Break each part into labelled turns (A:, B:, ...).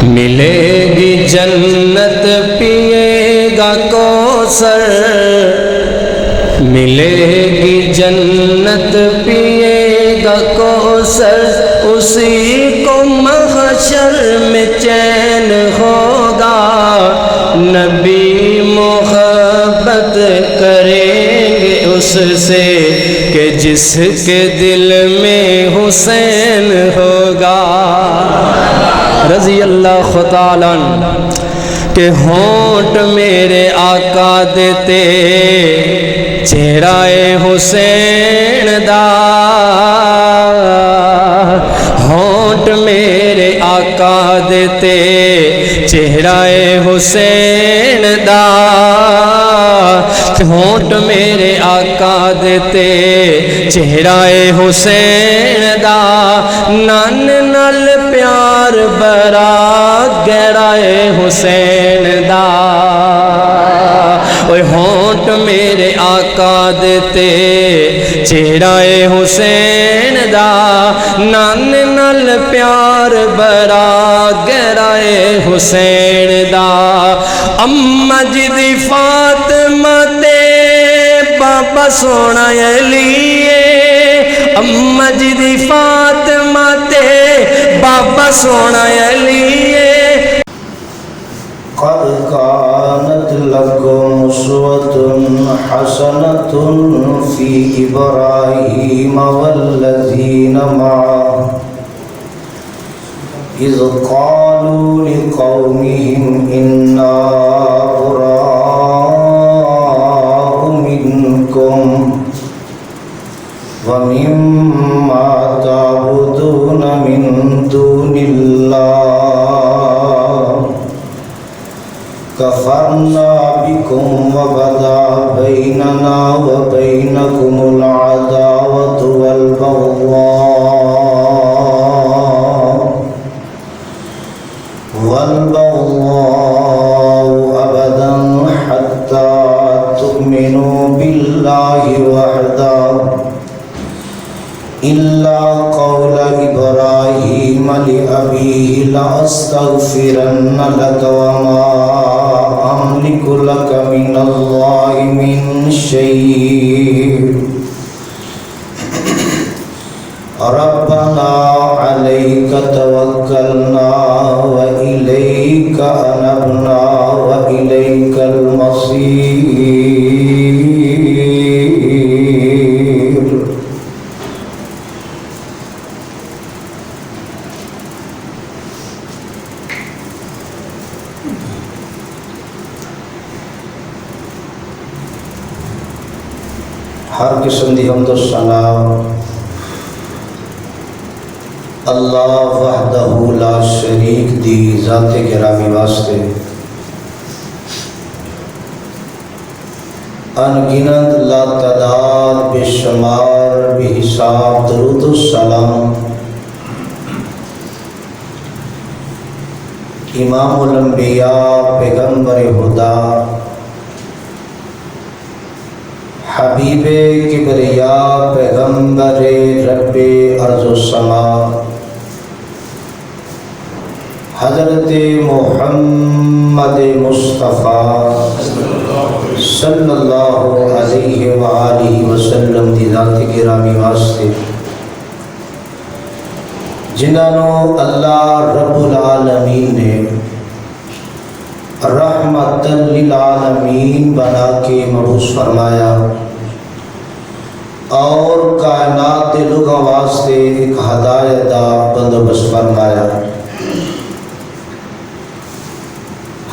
A: ملے گی جنت پیے گا کوثر، ملے گی جنت پیے گا کوثر، اسی کو محشر میں چین ہوگا، نبی محبت کریں گے اس سے کہ جس کے دل میں حسین ہوگا۔ رضی اللہ تعالیٰ کہ ہونٹ میرے آقا دیتے چہرہ حسین دا، ہونٹ میرے آقا دیتے چہرہ حسین دا، ہونٹ میرے آقا دیتے چہرہ حسین دا، نان نال پیار برا گہرا حسین دا، اوہ ہونٹ میرے آقا دیتے چہرہ حسین دا، نان نال پیار برا گہرا حسین دا، اماں جی دی فاطمہ تے بابا سونا علی، اماں جی دی فاطمہ تے بابا سونا علی۔
B: قد كانت لكم أسوة حسنة في إبراهيم والذين معه إذ قالوا لقومهم إنا براء منكم ومما تعبدون من دون الله كفرنا بكم وبدا بيننا وبينكم العداوة والبغضاء أبدا حتى تؤمنوا بالله وحده إلا قول إبراهيم لأبيه لأستغفرن لك وما أملك لك من الله من شيء ربنا عليك توكلنا وإليك أنبنا وإليك المصير۔ ہر قسم دی حمد و ثنا اللہ وحدہ لا شریک دی ذات گرامی واسطے، ان گنت لا تعداد بے شمار بے حساب درود و سلام امام الانبیاء پیغمبر خدا حبیب کبریا پیغمبر رب ارض و سما حضرت محمد مصطفیٰ صلی اللہ علیہ وآلہ وسلم دی ذات گرامی واسطے، جنہوں اللہ رب العالمین نے رحمت للعالمین بنا کے مبعوث فرمایا اور کائنات لوگوں واسطے ایک ہدایت دا بندوبست فرمایا۔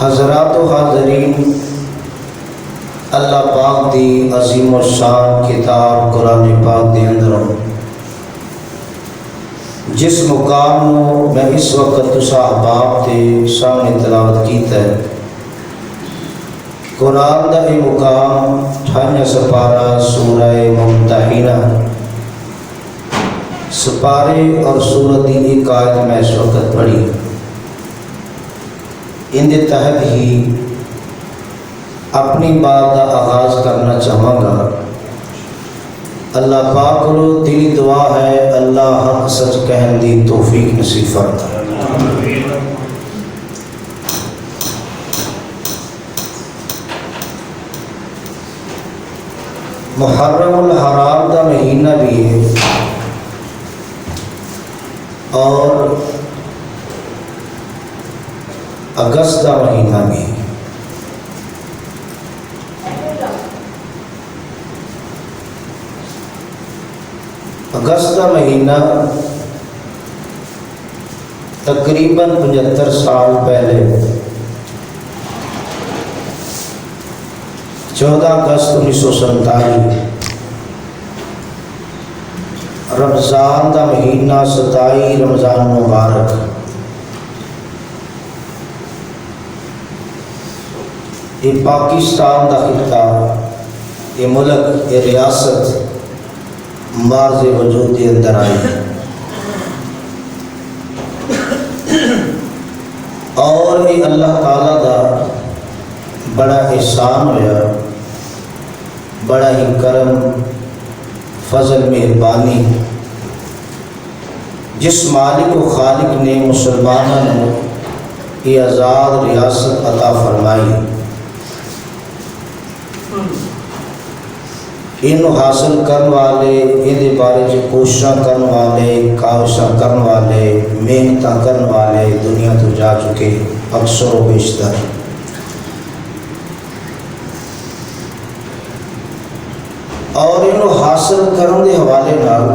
B: حضرات و حاضرین، اللہ پاک دی عظیم و شان کتاب قرآن پاک دے اندروں جس مقام نو میں اس وقت تسا احباب تے سامنے تلاوت کیتا ہے، قرآن دا اے مقام 28 سپارہ سورہ ممتحنہ سپارے اور سورت دی ایک آیت میں اس وقت پڑھی، ان دے تحت ہی اپنی بات کا آغاز کرنا چاہوں گا۔ اللہ پاک کو دلی دعا ہے اللہ حق سچ کہن دی توفیق نصیب فرمائے۔ محرم الحرام کا مہینہ بھی ہے اور اگست کا مہینہ بھی ہے۔ اگست کا مہینہ تقریباً 75 سال پہلے 14 اگست 1947 رمضان کا مہینہ 27 رمضان مبارک یہ پاکستان کا خطہ، یہ ملک، یہ ریاست مارز وجود کے اندر آئی اور یہ اللہ تعالیٰ کا بڑا احسان ہویا، بڑا ہی کرم، فضل، مہربانی، جس مالک و خالق نے مسلمانوں کو یہ آزاد ریاست عطا فرمائی، انہوں حاصل کرنے والے، یہ بارے جو کوششاں کرنے والے، کاوشاں کرنے والے، محنتاں کرنے والے دنیا تو جا چکے اکثر و بیشتر۔ اور انہوں حاصل کرنے کے حوالے نال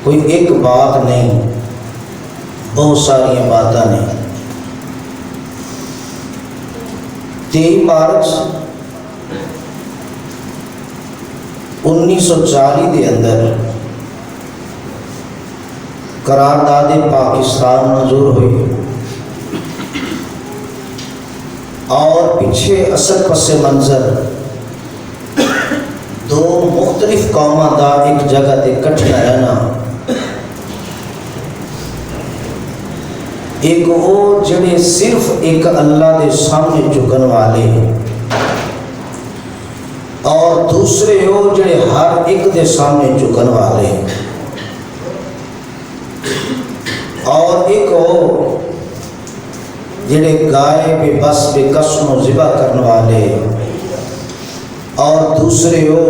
B: کوئی ایک بات نہیں، بہت ساری باتیں نے۔ 23 مارچ 1940 کے اندر قرارداد پاکستان منظور ہوئی اور پیچھے اثر پس منظر دو مختلف قوموں کا ایک جگہ تے کٹھا رہنا، ایک وہ جڑے صرف ایک اللہ کے سامنے جھکن والے اور دوسرے وہ جڑے ہر ایک دے سامنے جھکن والے، اور ایک وہ جڑے گائے بے بس بے قسم و ذبح کرنے والے، اور دوسرے وہ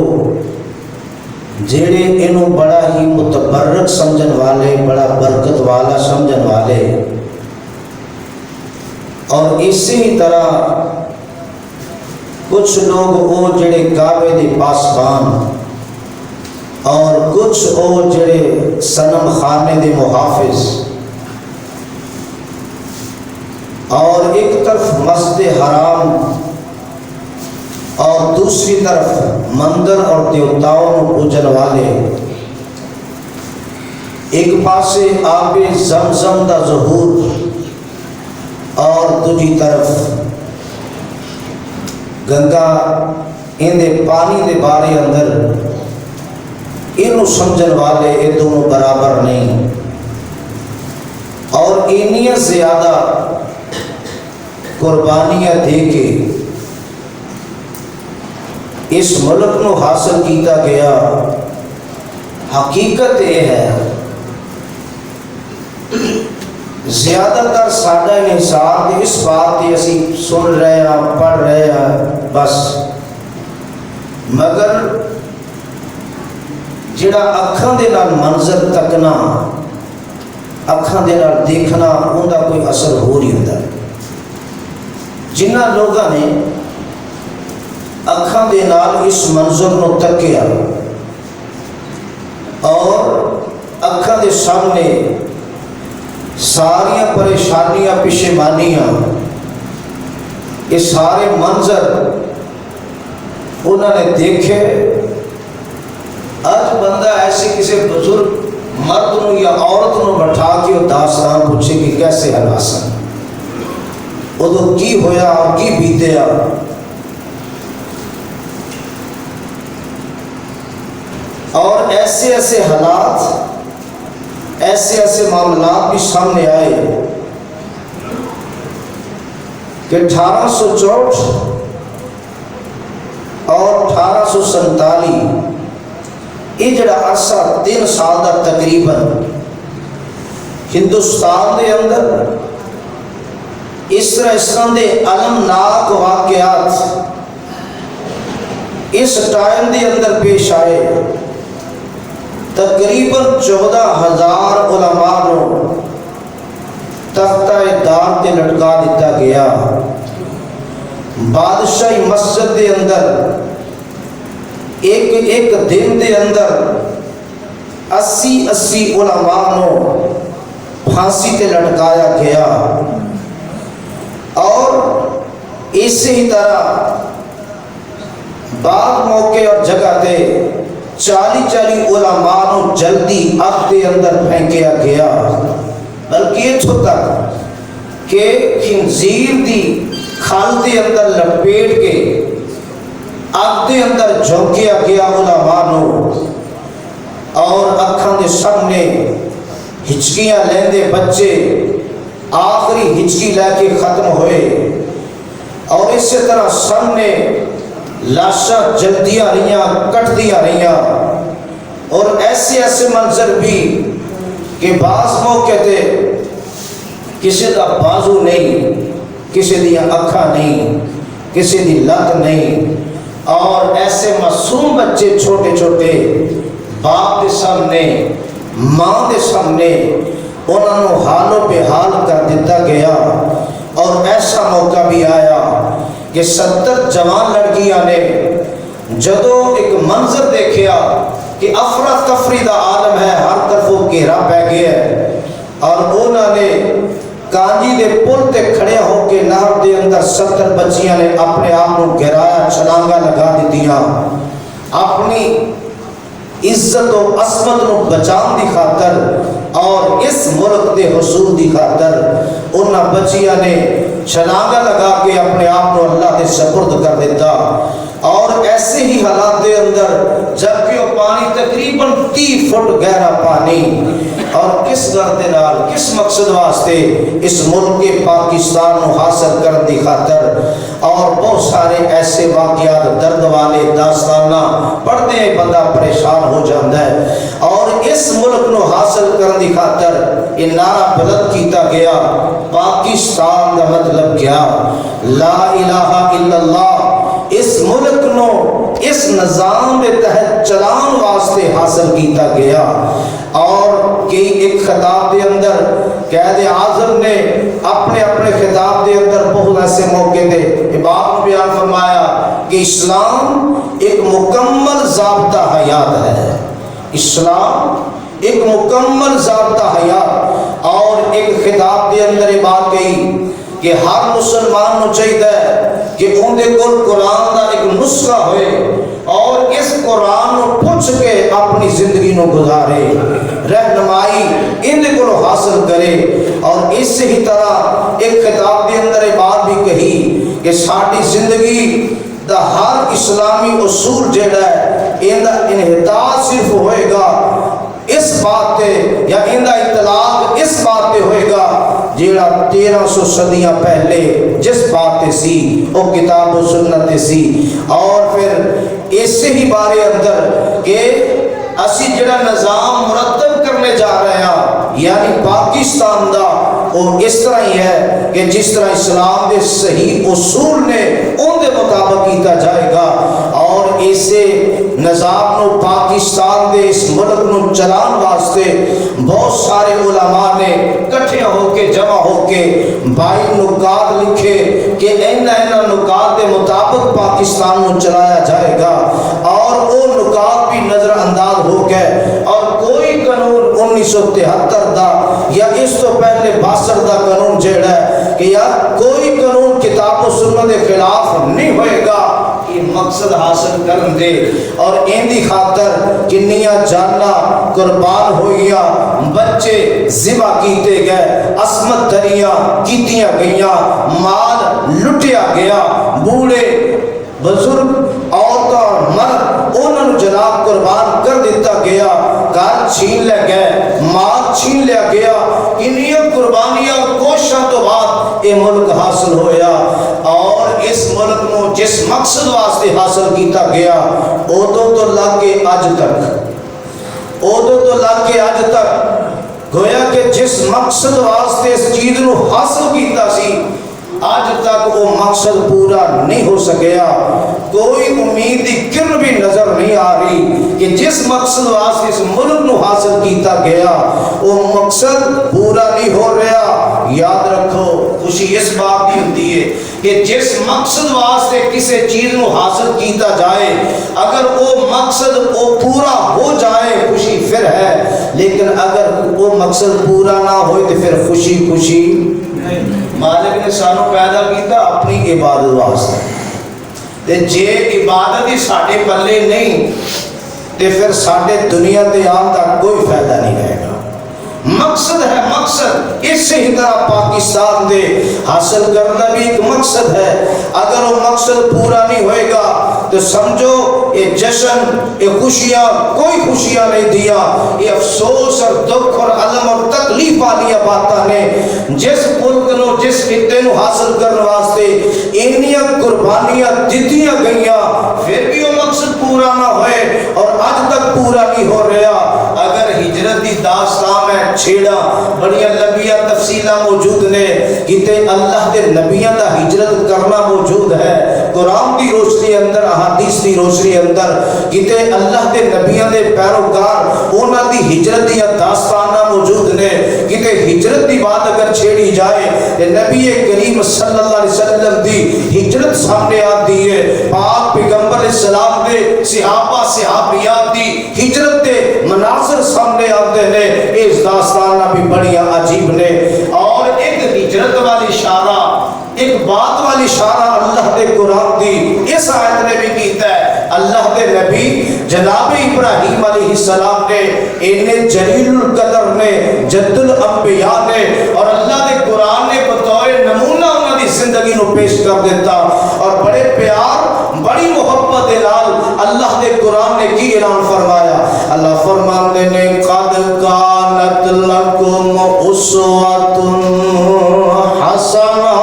B: جڑے انہوں بڑا ہی متبرک سمجھن والے، بڑا برکت والا سمجھن والے، اور اسی طرح کچھ لوگ وہ جڑے کعبے دے پاسبان، اور کچھ وہ جڑے صنم خانے دے محافظ، اور ایک طرف مسجد حرام اور دوسری طرف مندر اور دیوتاؤں کو پوجن والے، ایک پاسے آب زمزم دا ظہور اور دوسری طرف گنگا ان دے پانی دے بارے اندر، انہوں سمجھن والے یہ دونوں برابر نہیں، اور انیاں زیادہ قربانیاں دے کے اس ملک نو حاصل کیتا گیا۔ حقیقت یہ ہے زیادہ تر ساڈا انحصار اس بات کی اسی سن رہے ہیں، پڑھ رہے ہیں بس، مگر جڑا اکھاں دے نال منظر تکنا، اکھاں دے نال دیکھنا، ان کا کوئی اثر ہو نہیں ہوتا۔ جنہ لوگوں نے اکھاں دے نال اس منظر نو تکیا اور اکھاں دے سامنے ساریاں پریشانیاں، پشیمانیاں، یہ سارے منظر انہوں نے دیکھے۔ آج بندہ ایسے کسی بزرگ مرد نو یا عورت نو بٹھا کے وہ داستان پوچھے کہ کیسے حالات ادو کی ہویا اور کی بیتیا، اور ایسے ایسے حالات، ایسے ایسے معاملات بھی سامنے آئے کہ 1864 اور 1847 یہ جڑا عرصہ 3 سال کا تقریباً ہندوستان دے اندر اس طرح دے المناک واقعات اس ٹائم دے اندر پیش آئے تقریباً 14,000 علماء نو تختہ دار تے لٹکا دیتا گیا. بادشاہی مسجد دے اندر ایک دن دے اندر 80 علماء نو پھانسی تے لٹکایا گیا. اور اسی ہی طرح بعض موقع اور جگہ تے 40 علماء نو جلدی آگ دے اندر پھینکیا گیا. بلکہ یہ تک کہ خنزیر دی کھال دے اندر لپیٹ کے آگ دے اندر جھونکیا گیا علماء نو. اور اکھاں دے سامنے ہچکیاں لیندے بچے آخری ہچکی لے کے ختم ہوئے. اور اسی طرح سامنے لاشاں جلدیاں رہیاں, کٹ دیا رہیاں. اور ایسے منظر بھی کہ بعض موقع تے کسی دا بازو نہیں, کسی دی اکھاں نہیں, کسی دی لت نہیں. اور ایسے معصوم بچے چھوٹے چھوٹے باپ دے سامنے, ماں دے سامنے انہوں نے حال و بحال کر دیتا گیا. اور ایسا موقع بھی آیا کہ 70 جوان لڑکیاں نے جدو ایک منظر دیکھیا کہ افراتفری دا عالم ہے, ہر طرف گھیرا پہ گیا ہے. اور انہوں نے کانجی دے پل تے کھڑے ہو کے نہر دے اندر 70 بچیاں نے اپنے آپ کو گرایا, چھلانگا لگا دیتیاں. اپنی عزت و عصمت نو بچان دی خاطر اور اس ملک دے حصول دی خاطر انہاں بچیاں نے چھلانگا لگا کے اپنے آپ کو اللہ دے سپرد کر دیتا. اور ایسے ہی حالات دے اندر جبکہ وہ پانی تقریباً 30 فٹ گہرا پانی, اور کس غرض نال کس مقصد واسطے اس ملک کے پاکستان کو حاصل کرنے دی خاطر. اور بہت سارے ایسے واقعات درد والے داستانہ پڑھتے ہیں بندہ پریشان ہو جاتا ہے. اور اس ملک کو حاصل کرنے دی خاطر یہ نعرہ بلند کیتا گیا, پاکستان کا مطلب کیا, لا الہ الا اللہ. اس ملک نو اس نظام کے تحت چلان واسطے حاصل کیتا گیا. اور کہ ایک خطاب دے اندر قائد اعظم نے اپنے خطاب دے اندر بہت ایسے موقع تھے بات کو بیان فرمایا کہ اسلام ایک مکمل ضابطہ حیات ہے. اسلام ایک مکمل ضابطہ حیات. اور ایک خطاب دے اندر یہ بات کہی کہ ہر مسلمان کو چاہیے کہ ان دے کول قرآن دا ایک نسخہ ہوئے اور اس قرآن کو پوچھ کے اپنی زندگی نو گزارے, رہنمائی ان دے کول حاصل کرے. اور اس ہی طرح ایک خطاب دے اندر یہ بات بھی کہی کہ ساری زندگی دا ہر اسلامی اصول جڑا ہے ان دا انحطاط صرف ہوئے گا اس بات تے, یا ان دا اطلاق اس بات تے ہوئے گا جیڑا 1300 صدیاں پہلے جس بات تے سی وہ کتاب و سنت سی. اور پھر اس ہی بارے اندر کہ اسی جڑا نظام مرتب کرنے جا رہے ہیں یعنی پاکستان دا وہ اس طرح ہی ہے کہ جس طرح اسلام دے صحیح اصول نے ان دے مطابق کیتا جائے گا. اور اسے نظام نو پاکستان دے اس ملک نو چلان واسطے بہت سارے علماء نے کٹھے ہو کے جمع ہو کے 22 نکات لکھے کہ ان نکات کے مطابق پاکستان نو چلایا جائے گا. اور وہ نکات بھی نظر انداز ہو گئے. اور کوئی قانون 1973 دا یا اس تو پہلے 62 دا قانون جیڑا ہے کہ یار کوئی قانون کتاب و سنت کے خلاف نہیں ہوئے گا, یہ مقصد حاصل کرن دے. اور ان دی خاطر کنیاں جانا قربان ہوئیا, بچے ذبح کیتے گئے, عصمت دریاں کیتیاں گئیاں, مال لٹیا گیا, بوڑھے بزرگ عورتوں اور مرد انہوں نے جناب قربان کر دیتا گیا, گھر چھین لے گئے, مال چھین لیا گیا. انہی قربانیاں کوششوں تو بعد یہ ملک حاصل ہویا. اور اس ملک کو جس مقصد واسطے حاصل کیتا گیا ادو تو لگ کے اج تک, ادو تو لگ کے اج تک گویا کہ جس مقصد واسطے اس چیز کو حاصل کیتا سی آج تک وہ مقصد پورا نہیں ہو سکیا. کوئی امید کی کرن بھی نظر نہیں آ رہی کہ جس مقصد واسطے اس ملک نو حاصل کیتا گیا وہ مقصد پورا نہیں ہو رہا. یاد رکھو خوشی اس بات کی ہوتی ہے کہ جس مقصد واسطے کسی چیز نو حاصل کیتا جائے اگر وہ مقصد وہ پورا ہو جائے خوشی پھر ہے, لیکن اگر وہ مقصد پورا نہ ہوئے تو پھر خوشی مالک نے سانو پیدا کیتا اپنی عبادت واسطے, تے جے عبادت ہی ساڈے پلے نہیں تے پھر ساڈے دنیا تے آن دا کوئی فائدہ نہیں رہے گا. مقصد ہے مقصد اسی ہی طرح پاکستان دے حاصل کرنا بھی ایک مقصد ہے. اگر وہ مقصد پورا نہیں ہوئے گا تو سمجھو یہ جشن یہ خوشیاں کوئی خوشیاں نہیں دیا, یہ افسوس اور دکھ اور علم اور تکلیف والی باتاں نے. جس ملک نو جس خطے نو حاصل کرنے واسطے انیاں قربانیاں دتیاں گئیاں پھر بھی وہ مقصد پورا نہ ہوئے اور آج تک پورا نہیں ہو رہا. اگر ہجرت دی داستان میں چھیڑا بڑی لمبیاں تفصیلاں موجود نے, کتے اللہ دے نبیاں دا ہجرت کرنا موجود ہے قرآن دی روشنی اندر احادیث دی روشنی اندر, کتے اللہ دے نبیاں دے پیروکار انہاں دی ہجرت دی داستاناں موجود نے. کتے ہجرت دی بات اگر چھیڑی جائے تے نبی کریم صلی اللہ علیہ وسلم دی ہجرت سامنے آتی ہے, پاک پیغمبر علیہ السلام دے صحابہ صحابیات دی ہجرت دے مناظر سامنے آتے ہیں. اس داستانہ بھی بڑی عجیب نے. اور ایک ہجرت والی اشارہ ایک بات والی اشارہ اللہ دے قرآن دی اس آیت نے بھی کیتا ہے. اللہ دے نبی جناب ابراہیم علیہ السلام نے انہیں جلیل القدر نے جد الانبیاء نے اور اللہ دے قرآن نے بطور نمونہ انہوں دی زندگی نو پیش کر دیتا اور بڑے پیار بڑی محبت نال اللہ دے قرآن نے کی اعلان فرمایا. اللہ فرماندے نے قد کانت لکم اسوۃ حسنہ,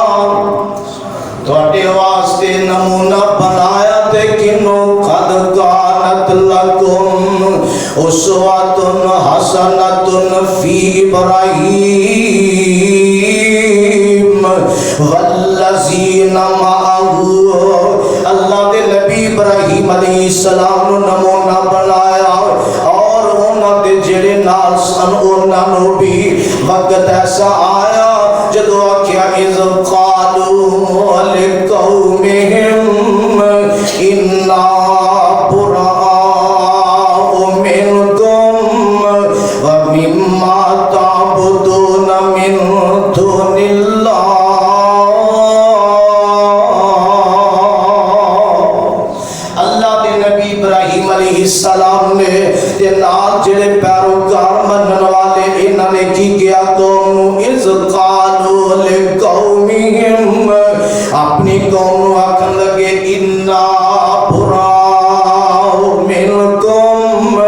B: تواڈے واسطے نمونہ بنایا تے کنوں قد کانت لکم اسوۃ حسنۃ فی ابراہیم والذین معہ. اللہ دے نبی ابراہیم علیہ السلام نمونہ بنایا اور انہاں دے جڑے نال سن انہاں نو بھی وقت ایسا آیا جدو آکھیا اذ قالوا لقومہم انا براء منکم ومما تعبدون من دون اللہ. السلام نے نال جڑے پیروکار منن والے انہاں نے کی کیا قوم اذ قالوا لقومہم اپنی قوم نو آکھن لگے انا براء منکم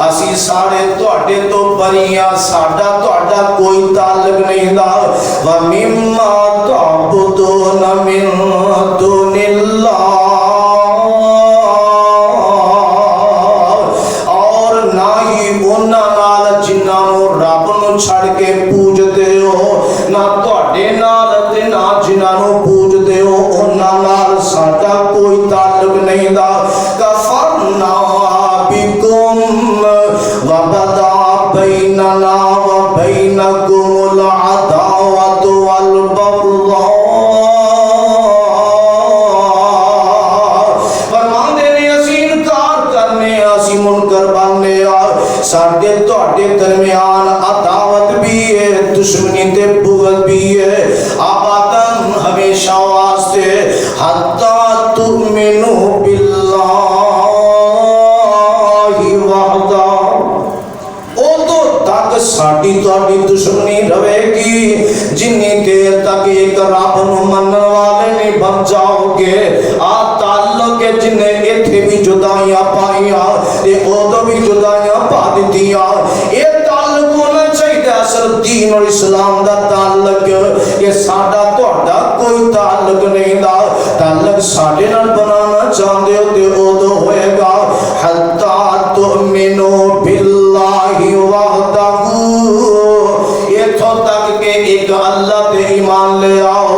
B: اسی سارے تواڈے تو بریاں ساڈا تواڈا کوئی تعلق نہیں دا ومما تعبدون من دون اللہ چھڑ کے پوجتے ہو نہ تواڈے نال تے نہ جنہاں نو پوجتے ہو انہاں نال ساڈا کوئی تعلق نہیں دا. کفرنا بکم وبدا بیننا وبینکم العداوۃ والبغضاء. فرماندے نے اسی انکار کرنے اسی منکر بننے ساڈے تواڈے درمیان عداوت بھی ہے دشمنی تے بغض بھی ہے آبادن ہمیشہ واسطے حتی تؤمنوا باللہ وحدہ. ادو تک ساڈی تواڈی دشمنی رہے گی جنی دیر تک ایک رب نو منن والے نہیں بن جاؤ گے. آ تعلق ہے جنہیں ایتھے بھی جدائیاں پائیاں تے ادو بھی جدائیاں پا دتیاں. یہ تعلق ہونا چاہیے اصل دین اور اسلام دا تعلق. یہ ساڈا تہاڈا کوئی تعلق نہیں دا. تعلق ساڈے نال بنانا چاہندے ہو تے ادو ہوئے گا حتی تؤمنوا باللہ وحدہ. اتھوں تک کہ ایک اللہ تے ایمان لے آؤ.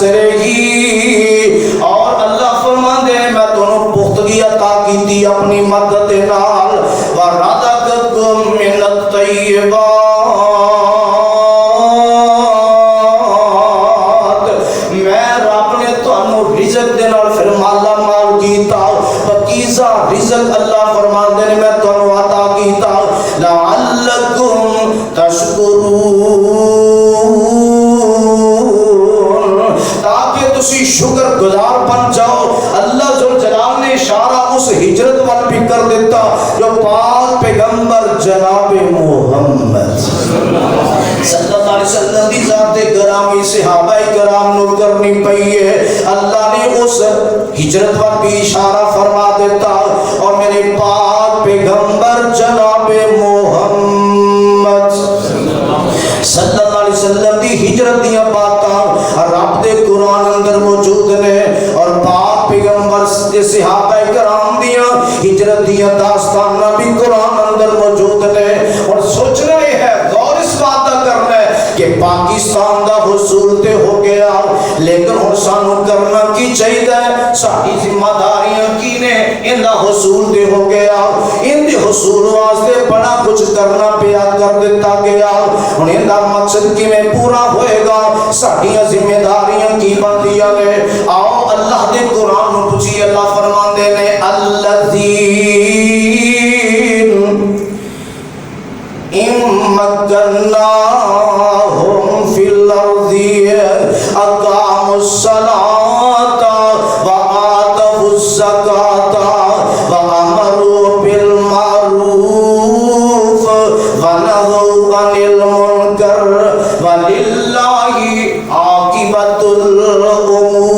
B: بنصرہی، اور اللہ فرماندے میں تانوں پختگی عطا کیتی اپنی مدد نال، ورزقکم من الطیبات، میں رب نے تانوں رزق دے نال پھر مالا مال کیتا، پاکیزہ رزق اللہ فرماندے نے میں تانوں عطا کیتا، لعلکم تشکرون، تاکہ تسی شکر گزار بن جاؤ۔ اللہ ذوالجلال نے اشارہ اس ہجرت وال بھی کر دیتا جو پاک پیغمبر جناب محمد صلی اللہ علیہ وسلم دی ذات گرامی صحابہ کرام نو کرنی پئی ہے۔ اللہ نے اس ہجرت وال بھی اشارہ فرما دیتا، اور میرے پاک پیغمبر جناب محمد صلی اللہ علیہ وسلم دی ہجرت دیاں باتاں رب دے قرآن اندر موجود نے، اور پاک پیغمبر دے صحابہ کرام دیاں ہجرت دیاں داستاناں بھی قرآن اندر موجود نے۔ اور سوچنا یہ ہے، غور اس بات کا کرنا ہے کہ پاکستان دا حصول تے ہو گیا، لیکن ہن سانوں کرنا کی چاہیے، ساری ذمہ داریاں کی نے، ان دا حصول تے ہو گیا، ان دے حصول واسطے بڑا کچھ کرنا پیا کر دیتا گیا، ہن ان دا مقصد کیویں پورا ہوئے گا، ساڈیاں ذمہ داریاں کی بندیاں نے۔ آؤ اللہ دے قرآن نو پوچھی، اللہ فرماندے نے الذین مکناہم فی الارض اقاموا الصلاۃ وآتوا الزکاۃ وامروا بالمعروف ونہوا عن المنکر وللہ عاقبۃ الامور۔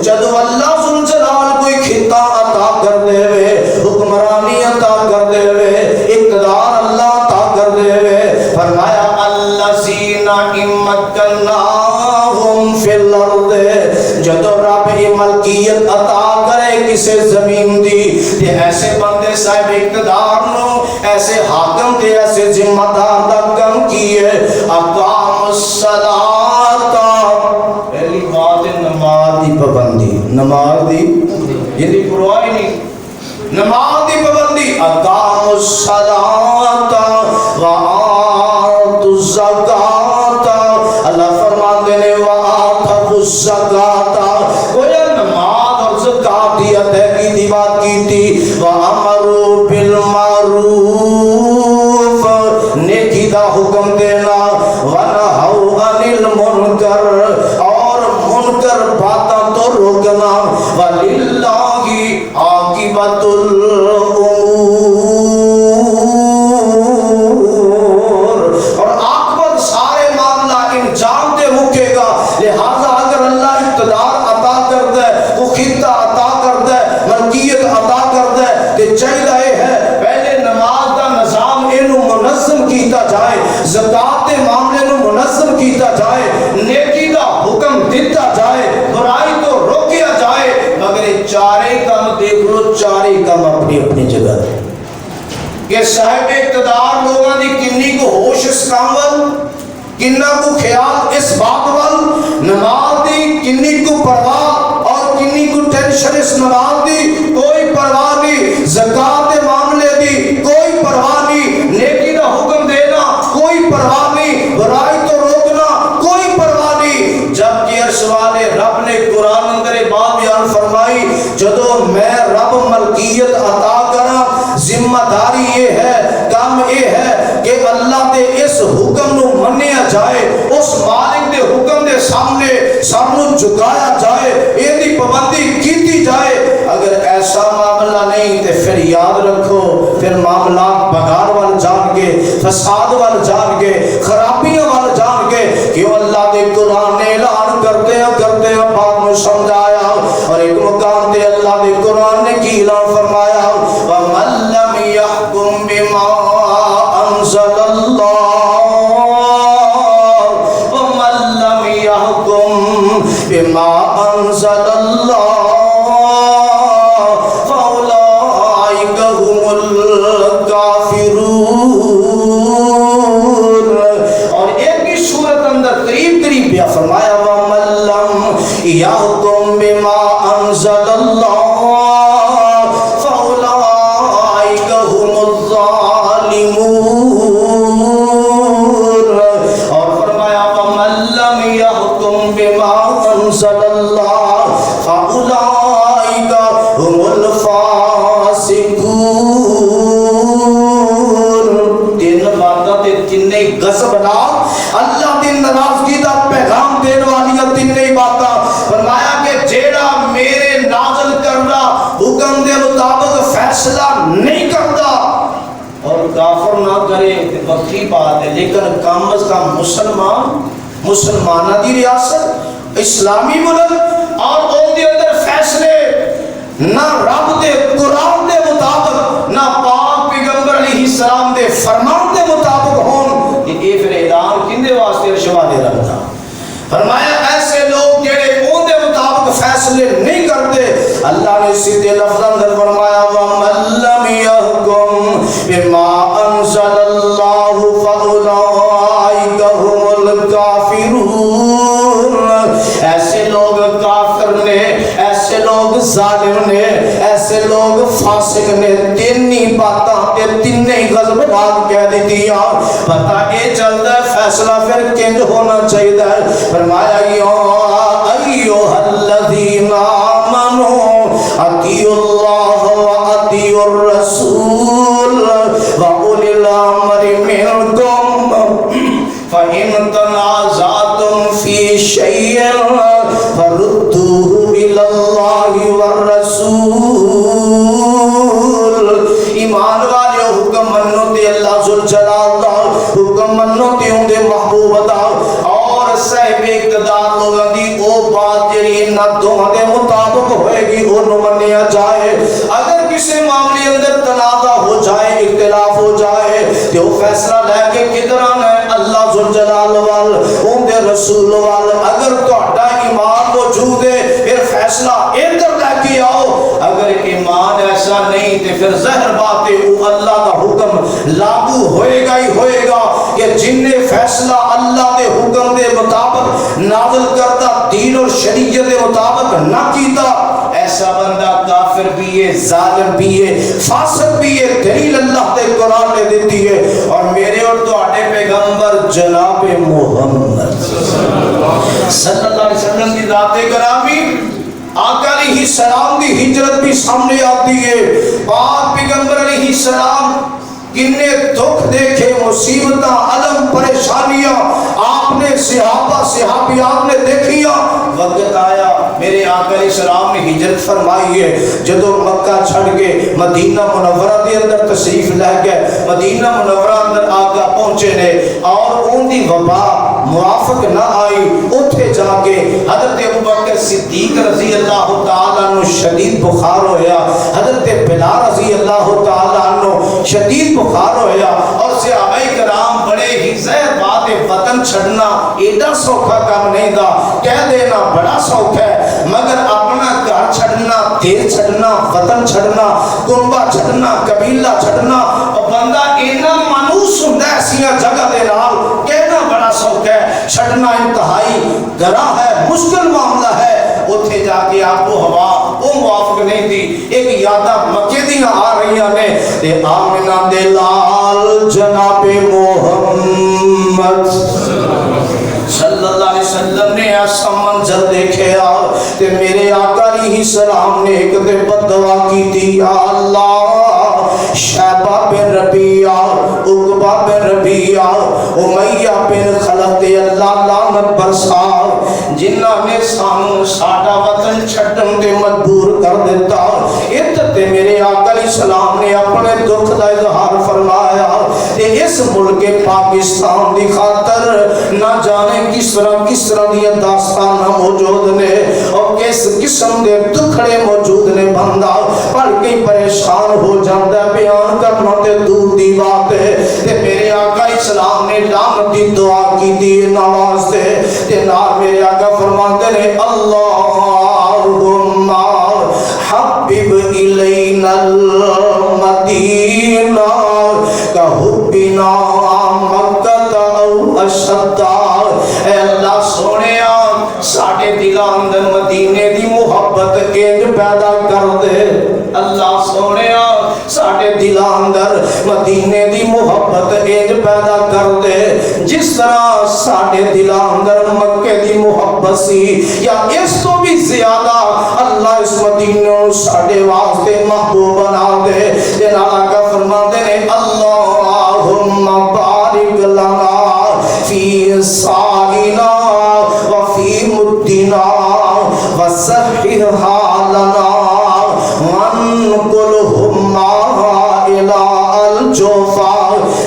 B: جدو اللہ ذوالجلال کوئی خطہ عطا کر دے وے، حکمرانی عطا کر دے وے، اقتدار اللہ عطا کر دے وے، فرمایا الذین مکناہم فی الارض، جدو رب ملکیت عطا کرے کسے زمین دی تے ایسے بندے صاحب اقتدار نو، ایسے حاکم تے ایسے ذمہ دار دا کم کیے، اقام الصلاۃ، پہلی بات ہے نماز دی پابندی، نماز دی یہ دی پرواہ نہیں، نماز دی پابندی، اقام الصلاۃ وآتوا الزکاۃ، اللہ فرماتے ہیں وآتوا الزکاۃ، گویا نماز اور زکات دی ادائیگی دی بات کی تھی، وامروا بالمعروف، نیکی دا حکم دینا، ونہوا عن المنکر، اور منکر باتاں تو روکنا، وللہ عاقبۃ الامور، اور عاقبت سارے معاملہ انجام تے مکے گا۔ لہذا اگر اللہ اقتدار عطا کر دے، وہ خطہ عطا کر دے، ملکیت عطا کر دے، تے چاہیے ہے پہلے نماز دا نظام اینو منظم کیتا جائے، زکات دے معاملے نو منظم کیتا جائے، نیکی دا حکم دیتا جائے، برائی تو روکیا جائے، مگر یہ چارے کام دیکھ لو، چارے کام اپنی اپنی جگہ دے کہ صاحب اقتدار لوگاں دی کنی کو ہوش اس کام وال، کنہ کو خیال اس بات وال، نماز دی کنی کو پرواہ اور کنی کو ٹینشن اس نماز دی کوئی پرواہ نہیں، زکات دے معاملے دی کوئی پرواہ نہیں، نیکی دا حکم دینا کوئی پرواہ نہیں، برائی تو روکنا کوئی پرواہ نہیں۔ جبکہ عرش والے رب نے قرآن اندر بات بیان فرمائی، جدو میں رب ملکیت عطا کرا، ذمہ داری یہ ہے، کام یہ ہے کہ اللہ دے اس حکم نو منیا جائے، اس مالک دے حکم دے سامنے سامنے جھکایا جائے، یہ دی پابندی کیتی جائے۔ اگر ایسا معاملہ نہیں تو پھر یاد رکھو، پھر معاملات بگاڑ وال جان کے، فساد وال جان کے، خرابیاں وال جان کے، کیوں اللہ دے قرآن نے اعلان کرتے ہیں بات میں سمجھایا، اور ایک مقام دے اللہ دے قرآن نے کی اعلان فرمایا، وَمَن لَّمْ يَحْكُم بِمَا أَنزَلَ اللَّهُ وَمَن لَّمْ يَحْكُم بِمَا أَنزَلَ اللَّهُ فَأُولَٰئِكَ هُمُ الْكَافِرُونَ۔ اور ایک بھی فأولئك هم الظالمون. اور فرمایا ومن لم يحكم بما أنزل الله فأولئك هم الفاسقون. تین باتاں تے تین غضب نال اللہ دی ناراضگی دا پیغام دینے والی تین باتاں. فرمایا کہ جیڑا میرے نازل کردہ حکم دے مطابق فیصلہ نہیں کرتا اور کافر نہ کرے تو بخری بات ہے، لیکن کم از کم مسلمانہ دی ریاست اسلامی ملک اور ان دے اندر فیصلے نہ رب دے قرآن دے مطابق نہ پاک پیغمبر علیہ السلام دے فرمان دے مطابق ہون، یہ پھر اعلان کندے واسطے رشوا دے رکھتا. فرمایا ایسے لوگ جڑے ان دے مطابق فیصلے نہیں کرتے، اللہ نے سیدھے لفظ اندر فرمایا وَمَن لَّمْ يَحْكُم بِمَا أَنزَلَ اللَّهُ فَأُولَٰئِكَ هُمُ الْكَافِرُونَ. ایسے لوگ کافر نے، ایسے لوگ ظالم نے، ایسے لوگ فاسق نے. تینی باتاں تے تینی غضب نال کہہ دیتی. پتہ یہ چلتا ہے فیصلہ پھر کنج ہونا چاہیے. فرمایا یا ایھا الذین آمنوا اطیعوا اللہ واطیعوا الرسول واولی الامر منکم فإن تنازعتم فی شیء فردوه الی اللہ والرسول. ایمان والے حکم منو تے اللہ ذوالجلال دا حکم منو تے ان دے محبوب دا اور صاحب اقتدار لوگاں دی او بات جڑی نہ دوہاں دے مطابق ہوئے گی انہوں منیا جائے. اگر کسی معاملے اندر تنازع ہو جائے، اختلاف ہو جائے تو وہ فیصلہ لے کے کدھر آنا ہے؟ اللہ ذوالجلال وال ان دے رسول وال. اگر تہاڈا ایمان موجود ہے پھر فیصلہ ادھر لے کے آؤ. اگر ایمان ایسا نہیں تو پھر ظاہر بات ہے وہ اللہ کا حکم لاگو ہوئے گا ہی ہوئے گا کہ جن نے فیصلہ اللہ دے حکم دے مطابق نازل کرتا دین اور شریعت دے مطابق نہ کیتا، ایسا بندہ کافر بھی ہے، ظالم بھی ہے، فاسق بھی ہے. دلیل اللہ دے قرآن نے دیتی ہے. اور میرے اور تہاڈے پیغمبر جناب محمد صلی اللہ علیہ وسلم کی ذات گرامی آقا علیہ السلام کی ہجرت بھی سامنے آتی ہے. پاک پیغمبر علیہ السلام کنے دکھ دیکھے، مصیبتاں، علم، پریشانیاں آپ نے صحابیات نے دیکھیاں. وقت آیا میرے آقا علیہ السلام نے ہجرت فرمائی ہے. جدو مکہ چھڑ کے مدینہ منورہ دے اندر تشریف لے گئے، مدینہ منورہ اندر آقا پہنچے نے اور ان دی وبا موافق نہ آئی. اتھے جا کے حضرت ابوبکر صدیق رضی اللہ تعالیٰ عنہ شدید بخار ہویا، حضرت بلال رضی اللہ تعالیٰ عنہ شدید بخار ہویا. اور صحابہ کرام بڑے ہی زہر بات وطن چھڑنا ایڈا سوکھا کام نہیں دا. کہہ دینا بڑا سوکھ ہے، مگر اپنا گھر چھڑنا، دیر چھڑنا، وطن چھڑنا، کنبہ چھڑنا، قبیلہ چھڑنا بندہ اینا مانوس ہوندا ہے ایسیاں جگہ دے نال. کہنا بڑا سوکھ ہے، چھڑنا انتہائی گراں ہے، مشکل معاملہ ہے. اتھے جا کے آپ کو ہوا وہ موافق نہیں تھی. ایک یادہ مکے دیاں آ رہی نے تے آمنہ دے لال جناب محمد صلی اللہ علیہ وسلم نے ایسا منظر دیکھے تے میرے آقا علیہ السلام نے ایک دے بددعا کی تھی. یا اللہ شیبہ بن ربیعہ، عقبہ بن ربیعہ، امیہ بن خلف دے اللہ لعنت برسا جنہ نے سانو ساڈا وطن چھڈن تے مجبور کر دیتا. تے میرے آقا علیہ السلام نے اپنے دکھ دا اظہار فرمایا تے اس ملک پاکستان دی خاطر نہ جانے کس طرح دی داستان موجود نے اور کس قسم دے دکھڑے موجود نے. بندہ پڑھ کے پریشان ہو جاتا ہے، بیان کرنا تے دور دی بات ہے. تے میرے آقا اسلام نے لعنتی دعا کی دی نواز دے تے نال میرے آقا فرماتے نے اللہم حبب الینا المدینہ کحبنا مکہ او اشد. اے اللہ سونیا ساڑھے دلان اندر مدینے دی محبت انج پیدا کر دے اللہ سونیا ساڈے دلاں اندر مدینے دی محبت انج پیدا کر دے جس طرح ساڈے دلاں اندر مکے دی محبت سی یا اس تو بھی زیادہ اللہ اس مدینے نو ساڈے واسطے محبوب بنا دے تے نال کا فرماندے نے اللہم بارک لنا فی ساعنا وفی مدنا وصحح حالنا وانقلہم الى الجوفا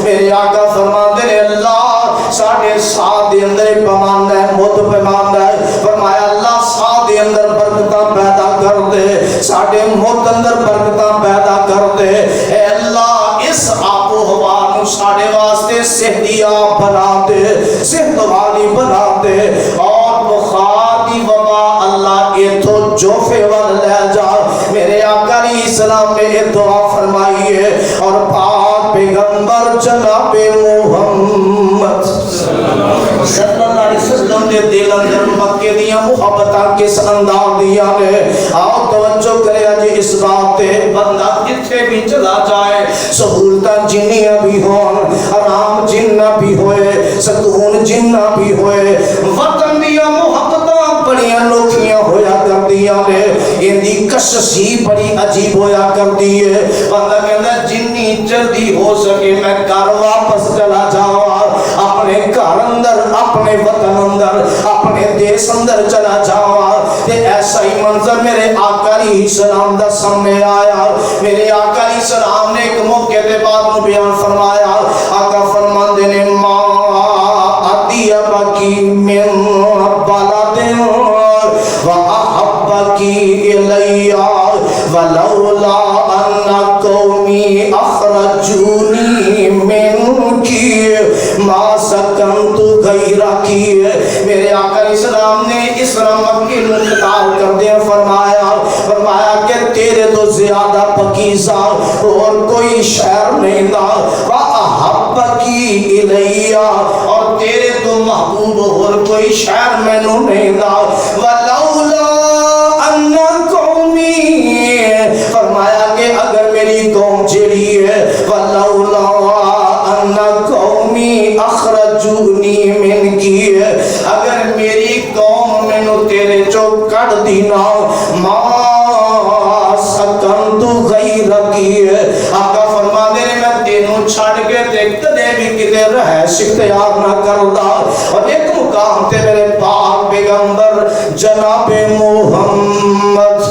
B: میرے آقا فرماندے نے اللہ ساڑھے ساتھ دے اندر پیمانہ ہے موت پیمانہ ہے فرمایا اللہ ساتھ دے اندر برکتاں پیدا کر دے ساڑھے موت اندر برکتاں پیدا کر دے اے اللہ اس آپ و ہوا نو ساڑھے واسطے صحتیاب بنا دے صحت والی بنا دے اور بخار دی وبا اللہ ایتھو جوفے وال لے جا میرے آقا علیہ السلام نے یہ دعا فرمائی ہے اور پاک پیغمبر جناب محمد صلی اللہ علیہ وسلم نے دل اندر مکے دیا محبتاں کس انداز دیا نے آؤ توجہ کرے آج اس بات تے بندہ جتھے بھی چلا جائے سہولتاں جنیاں بھی ہون آرام جنہ بھی ہوئے سکون جنہ بھی ہوئے وطن دیا محبتاں بڑیاں لوکیاں ہویا کر دیا نے ان دی کششی بڑی عجیب ہویا کر دیئے بندہ کہنا جنی جلدی ہو سکے میں گھر واپس چلا جاؤں اپنے گھر اندر اپنے وطن اندر اپنے دیس اندر چلا جاؤں تے ایسا ہی منظر میرے آقا علیہ السلام دا سامنے آیا میرے آقا علیہ السلام نے ایک موقع دے بعد میں بیان فرمایا آقا فرماندے نے ما اطیبکی من بلد وَأَحَبَّكِ إِلَيَّ وَلَوْلَا أَنَّ قَوْمِي أَخْرَجُونِي مِنْكِ مَا سَكَنْتُ غَيْرَكِ میرے آقا علیہ السلام نے اس رحمت کی خطاب کر دیا فرمایا کہ تیرے تو زیادہ پکیزہ اور کوئی شہر نہیں دا وَأَحَبَّكِ إِلَيَّ اور تیرے تو محبوب اور کوئی شہر میں نو نہیں دا وَلَوْلَا أَنَّ قَوْمِي فرمایا کہ اگر میری قوم جڑی ہے وَلَوْلَا أَنَّ قَوْمِي أَخْرَجُونِي مِنْكِ اگر میری قوم میں نو تیرے جو کڑ دینا ما سکنتو غیرکی آقا فرما دے میں تینوں چھاڑ کے دیکھتے دے بھی کتے رہش اختیار نہ کردہ اور ایک مقام تے میرے پاک پیغمبر جناب محمد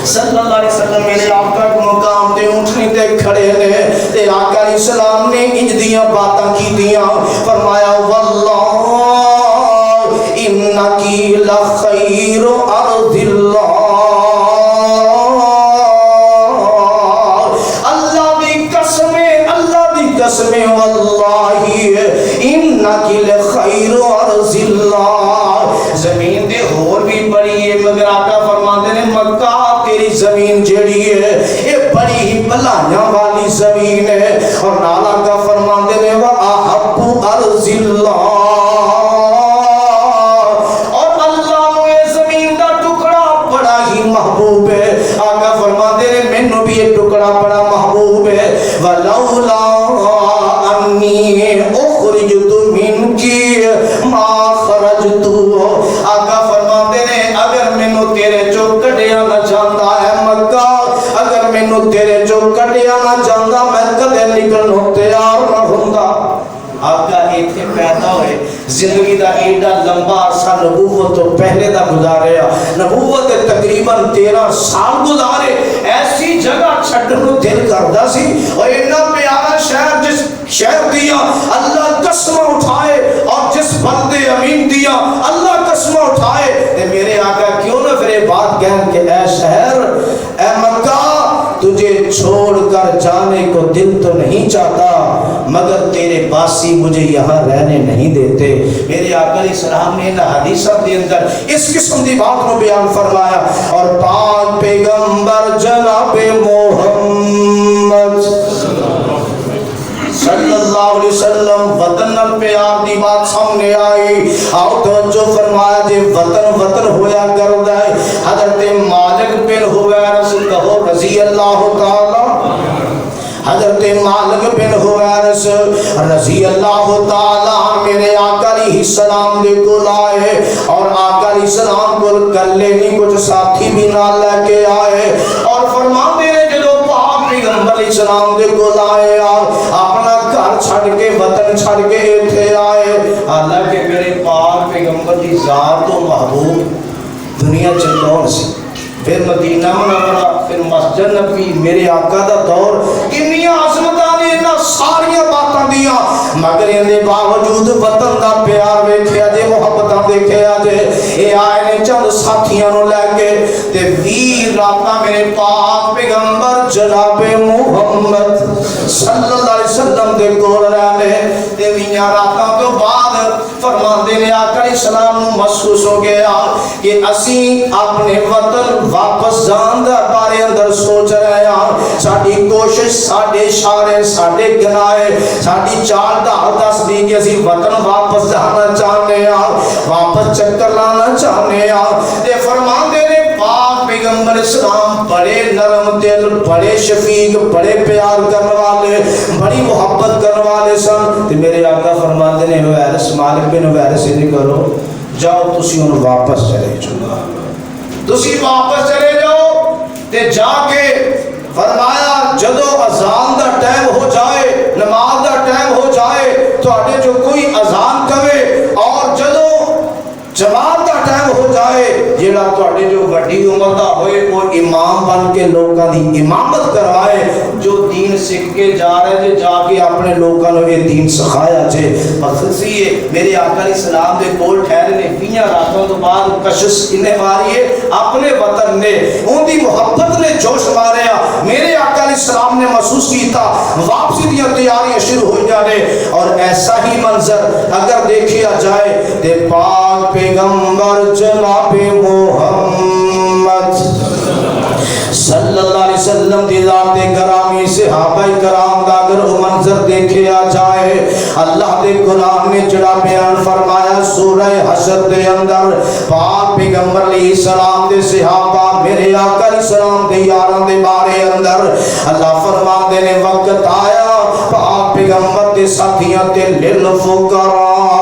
B: صلی اللہ علیہ وسلم میرے آقا کو مقام تے اٹھنی تے کھڑے نے تے آقا علیہ السلام نے انجدیاں باتاں کی دیاں فرمایا واللہ انکی لخیر ارض اللہ قسمیں واللہ انکی لخیر ارض اللہ زمین دے اور بھی بڑی ہے مگر آقا فرماتے ہیں مکہ تیری زمین جڑی ہے یہ بڑی ہی بلائیاں والی زمین ہے اور نالا کا فرماتے ہیں وَأَحَبُّ أَرْضِ اللَّهِ اور اللہ نو یہ زمین دا ٹکڑا بڑا ہی محبوب ہے آقا فرماتے ہیں میں نو بھی یہ ٹکڑا بڑا محبوب ہے وَلَوْلَا اخرجت منکی ما خرجتو آقا فرماتے ہیں اگر میں نو تیرے جو کڑیا نہ جاندہ ہے مکہ اگر میں نو تیرے جو کڑیا نہ جاندہ میں کدے نکلنو تیار نہ ہوندہ آقا ایتھے پیدا ہوئے زندگی دا ایڈا لمبا عرصہ نبوت تو پہلے دا گزارے نبوت تقریباً 13 سال گزارے ایسی جگہ چھٹنو دل کردہ سی اور اینا پیارا شہر جس شہر دیا اللہ قسمہ اٹھائے اور جس بندے امین دیا اللہ قسمہ اٹھائے میرے آقا کیوں نہ پھر بات کہن کہ اے شہر اے مکہ تجھے چھوڑ کر جانے کو دل تو نہیں چاہتا مگر تیرے باسی مجھے یہاں رہنے نہیں دیتے میرے آقا علیہ السلام نے حدیثہ دے اندر اس قسم دی بات کو بیان فرمایا اور پاک پیغمبر جناب محمد صلی اللہ علیہ وسلم وطن پیار دی بات سامنے آئی آؤ توجہ فرمایا جے وطن ہویا کر دائے حضرت مالک بن ہوئے رضی اللہ تعالی حضرت مالک بن حویرث رضی اللہ تعالیٰ میرے آقا علیہ السلام دے کو لائے اور آقا علیہ السلام کو کلے نہیں کچھ ساتھی بھی نہ لے کے آئے اور فرما دے جدو پاک پیغمبر علیہ السلام دے کو لائے اپنا گھر چھڑ کے وطن چھڑ کے اتھے آئے حالانکہ میرے پاک پیغمبر دی ذات و محبوب دنیا چندون سی پھر مدینہ منورہ پھر مسجد نبی میرے آقا دا دور کنیاں عظمتاں نے انہاں ساریاں باتاں دیاں مگر ان دے باوجود وطن دا پیار ویکھیا جے محبتاں دیکھیا جے اے آئے نے چند ساتھیاں نو لے کے تے 20 راتاں میرے پاک پیغمبر جناب محمد صلی اللہ علیہ وسلم دے کول رہنے تے 20 راتاں تو بعد فرماندے نے آقا علیہ السلام نو محسوس ہو گیا کہ اسی اپنے وطن واپس جان دا بارے اندر سوچ رہے ہیں ساڑی کوشش ساڑے اشارے ساڑے گنائے ساڑی چال دا دس دی کہ اسی وطن واپس جانا چاہنے ہیں واپس چکر لانا چاہنے ہیں تے فرمان دے نے پاک پیغمبر اسلام بڑے نرم دل بڑے شفیق بڑے پیار کرنے والے بڑی محبت کرنے والے سن تے میرے آقا فرمان دے نے حویرث مالک بن حویرث نہیں کرو جاؤ تسی ان واپس چلے جاؤ تسی واپس چلے جاؤ تے جا کے فرمایا جدو اذان دا ٹائم ہو جائے نماز دا ٹائم ہو جائے تو آٹے جو کوئی اذان کرے اور جدو جماعت دا ٹائم ہو جائے جیڑا تو آٹے جو وڈی عمر دا ہوئے وہ امام بن کے لوگاں دی امامت کروائے جو دین سکھ کے جا رہے جے جا کے اپنے لوگاں نے یہ دین سکھایا جے مخصوصی ہے میرے آقا علیہ السلام دے کول ٹھہرے نے 20 راتوں تو بعد کشش انہیں ماری ہے اپنے وطن نے ان دی محبت نے جوش ماریا میرے آقا علیہ السلام نے محسوس کیتا واپسی دیا تیاریاں شروع ہو جانے اور ایسا ہی منظر اگر دیکھیا جائے تے پاک پیغمبر جناب محمد صلی اللہ علیہ وسلم دی ذات گرامی صحابہ کرام دا اگر وہ منظر دیکھیا جائے اللہ دے قرآن نے جڑا بیان فرمایا سورہ حشر دے اندر پاک پیغمبر علیہ السلام دے صحابہ میرے آقا علیہ السلام دے یاران دے بارے اندر اللہ فرمان دے نے وقت آیا پاک پیغمبر دے ساتھیاں تے للفقراء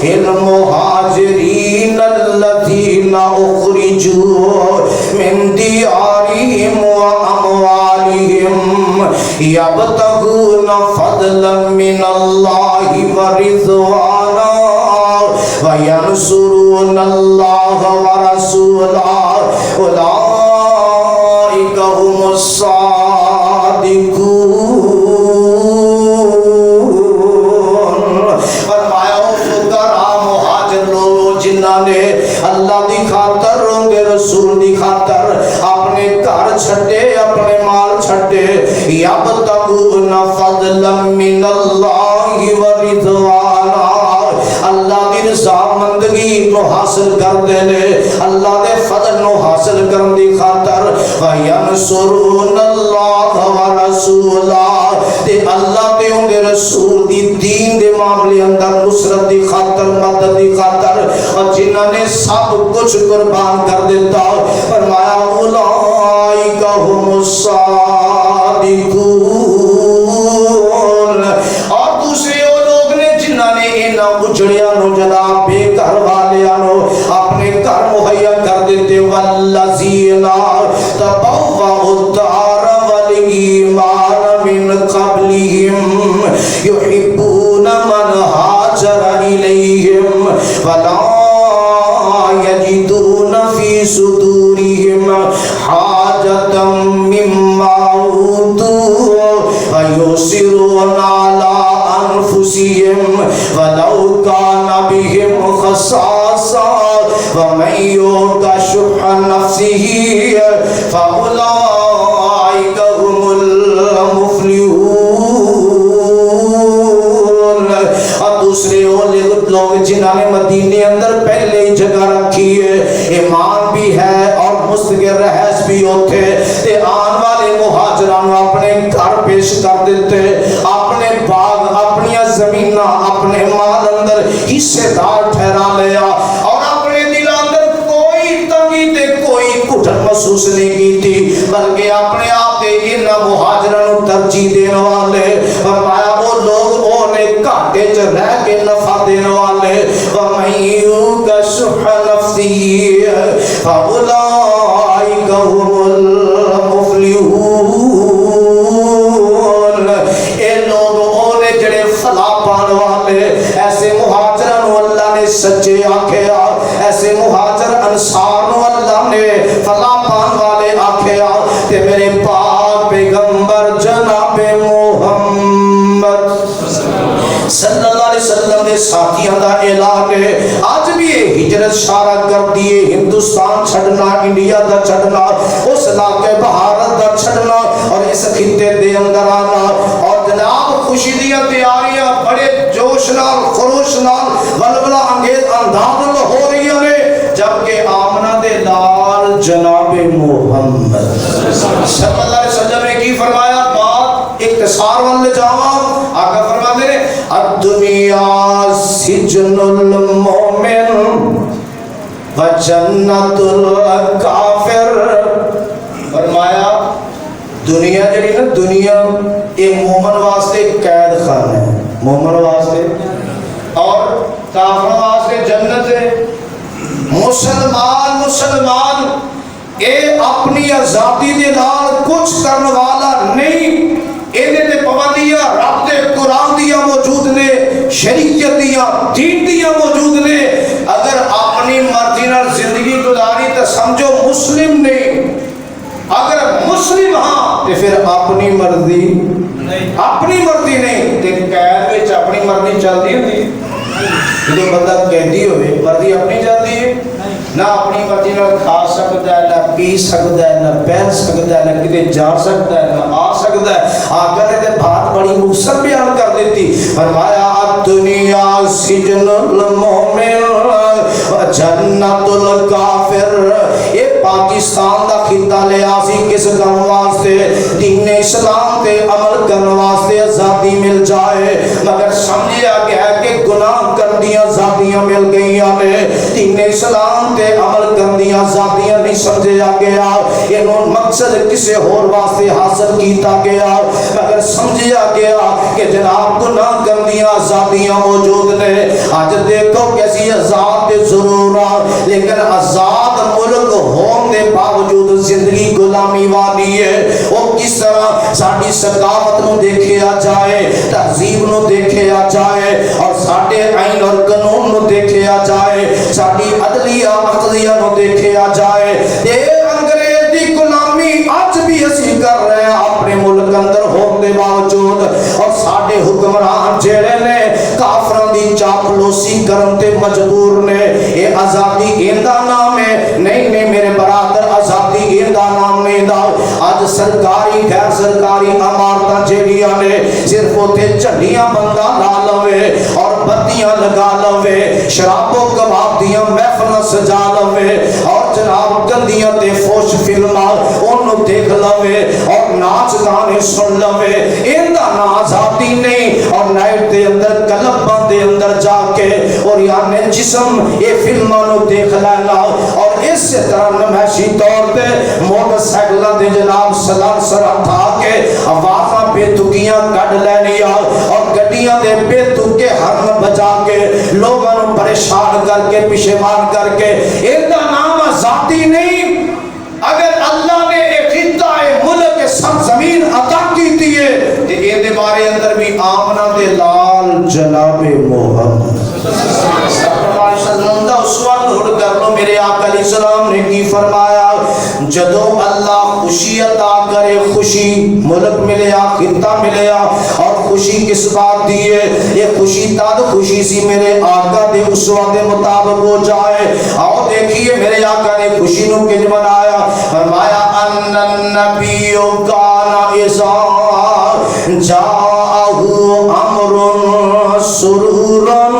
B: المہاجرین الذین اخرجوا من دیارہم و اموالہم یبتغون فضلا من اللہ ورضوانا وینصرون اللہ ورسولہ اولئک هم الصادقون اللہ دی خاطر رونگے رسول دی خاطر اپنے گھر چھٹے اپنے مال چھٹے یبتغون فضلا من اللہ ورضوانا اللہ دی رضامندگی نو حاصل کر دے لے اللہ دے فضل نو حاصل کرن دی خاطر وینصرون اللہ ورسولہ تے اللہ تے ان دے رسول دی دین دے معاملے اندر نصرت دی خاطر مدد دی خاطر اور جنہاں نے سب کچھ قربان کر دیتا فرمایا اولئک هم الصادقون اور دوسرے وہ لوگ نے جنہاں نے انہاں اجڑیاں نو جناب بے گھر والیاں نو اپنے گھر مہیا کر دیتے والذین تبوؤا الدار والایمان من قبلہم یحبون من ہاجر الیہم ولا یجدون فی صدورہم حاجتا مما اوتوا ویؤثرون علی انفسہم ولو کان بہم خصاصہ ومن یوق شح نفسہ فاولئک هم المفلحون اور دوسرے لوگ جنہوں نے مدینے اندر پہلے ہی جگہ رکھی ہے ایمان بھی ہے اور مستقر رہائش بھی ہوتے تے آن والے مہاجران اپنے گھر پیش کر دیتے اپنے باغ اپنی زمینہ اپنے مال اندر حصے دار ٹھہرا لیا اور اپنے دل اندر کوئی تنگی تے کوئی گھٹن محسوس نہیں کی تھی بلکہ اپنے آپ کے ان مہاجروں ترجیح دینے والے فرمایا وہ لوگ انہیں گھاٹے چ رہ کے نفع دینے والے وَمَن يُوقَ شُحَّ نَفْسِهِ فَأُولَٰئِكَ هُمُ الْمُفْلِحُونَ اے لوگ انہیں جڑے فلاح پان والے ایسے مہاجروں اللہ نے سچے آکھیا ایسے مہاجر انصار نو اللہ نے فلاح پان والے آکھیا تے میرے پاک پیغمبر جناب محمد صلی اللہ علیہ وسلم نے ساتھیاں دا اعلان ہے آج بھی یہ ہجرت شارہ کر دیے ہندوستان چھڑنا انڈیا دا چھڑنا اس علاقے بھارت دا چھڑنا اور اس خطے دے اندر آنا اور جناب خوشی دیاں تیاریاں بڑے جوش نال خروش نال ولولہ انگیز انداز نال ہو رہی ہیں جبکہ آمنہ دے لال جناب محمد صلی اللہ علیہ وسلم نے کی فرمایا بات اختصار والے جاواں آقا فرماتے ہیں الدنیا سجن المومن و جنت الکافر فرمایا دنیا جڑی نا دنیا یہ مومن واسطے قید خانہ ہے مومن واسطے اور کافر واسطے جنت ہے مسلمان اے اپنی آزادی دے نال کچھ کرنے والا نہیں ایدے تے پابندیاں رب دے قرآن دیاں موجود نے شریعت دیاں دین دیاں موجود نے اگر اپنی مرضی نال زندگی گزاری تو سمجھو مسلم نہیں اگر مسلم ہاں تے پھر اپنی مرضی نہیں تے قید وچ اپنی مرضی چلدی ہوندی جو بندہ قیدی ہوئے مرضی اپنی چلدی ہے نہ اپنی مرضی نہ کھا سکتا ہے نہ پی سکتا ہے نہ پہن سکتا ہے نہ کدے جا سکتا ہے نہ آ سکتا ہے آقا نے تے بات بڑی مختصر بیان کر دیتی فرمایا الدنیا سجن المومن و جنت الکافر یہ پاکستان دا خطہ لے آسی کس کام واسطے دین اسلام تے عمل کرنے واسطے آزادی مل جائے مگر سمجھا گیا ہے کہ گناہ کردیاں آزادیاں مل گئیاں نے دین اسلام تے عمل کردیاں آزادیاں نہیں سمجھا گیا انہوں مقصد کسے اور واسطے حاصل کیتا گیا مگر سمجھا گیا کہ جناب گناہ کردیاں آزادیاں موجود نے آج دیکھو کیسی آزاد دے ضرور لیکن آزاد ملک ہونے دے باوجود زندگی غلامی والی ہے وہ کس طرح ساڑی ثقافت نو دیکھیا جائے تہذیب نو دیکھیا جائے اور ساڑے آئین اور قانون نو دیکھیا جائے ساڑی عدلیہ عقلیہ نو دیکھیا جائے یہ انگریز دی غلامی آج بھی اسی کر رہے ہیں اپنے ملک اندر ہونے دے باوجود اور ساڑے حکمران جیڑے نے کافران دی چاپلوسی کرتے مجبور نے یہ آزادی ایندہ نام ہے نہیں میرے برادر آزادی ایندہ نام نہیں دا آج سرکاری غیر سرکاری امارتہ جیڑیاں نے صرف ہوتے چڑھیاں بندہ لا لوے اور بتیاں لگا لوے شراب و کباب دیاں محفل سجا لوے اور جناب گندیاں تے فوش فلمہ انہوں دیکھ لوے اور ناچ گانے سن لوے ایندہ نا آزادی نہیں اور نائٹ دے اندر کلباں دے اندر جا کے اور یعنی جسم یہ فلمانوں دیکھ لینا اور اس طرح نمائشی طور پہ موٹر سائیکلہ دے جناب سلام سرہ تھا کے آوازاں بے تکیاں کٹ لینیا اور گڑیاں دے بے تکے ہرن بجا کے لوگوں پریشان کر کے پشیمان کر کے ایندہ نام آزادی نہیں اگر اللہ نے ایک خطہ ملک سرزمین عطا کی دیئے تو یہ بارے اندر بھی آمنہ دے لال جناب محمد صلی اللہ علیہ وسلم دا اسوان ہڑ کر لو میرے آقا علیہ السلام نے کی فرمایا جدو اللہ خوشی عطا کرے خوشی ملک ملیا خطہ ملیا اور خوشی کس بات دیئے یہ خوشی تاد خوشی سی میرے آقا دے اسوان دے مطابق ہو جائے آؤ دیکھئے میرے آقا نے خوشی نو کج بنایا فرمایا ان النبی کانا ازا جاہو امر سرورن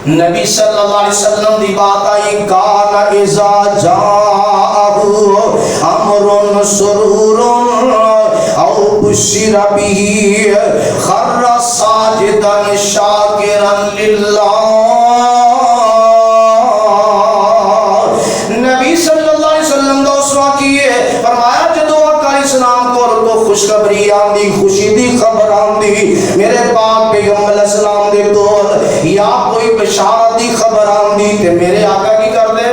B: نبی صلی اللہ علیہ وسلم دی بات آئی کانا ازا جاہو امر سرورن او بشر بھی خر ساجدن شاکرن للہ نبی صلی پیغمبر علیہ السلام دے کول یا کوئی بشارت دی خبر آندی تے میرے آقا کی کر دے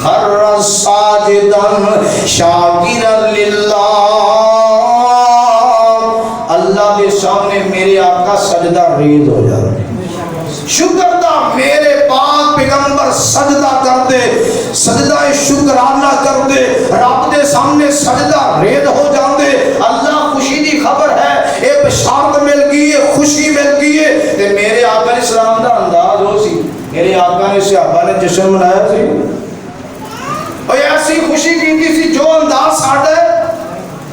B: خر ساجدن شاکرا للہ، اللہ کے سامنے میرے آقا سجدہ ریز ہو جاتا ہے، شکر دا میرے پاک پیغمبر سجدہ کر دے، سجدہ شکرانہ کر دے، رب دے سامنے سجدہ ریز ہو جاندے، اللہ خوشی دی خبر ہے، اے بشارت مل گئی ہے، خوشی مل گئی ہے، تے میرے آقا علیہ السلام دا انداز ہو سی، میرے آقا نے صحابہ نے جشن منایا سی، اور ایسی خوشی کی سی جو انداز ساڑھا ہے،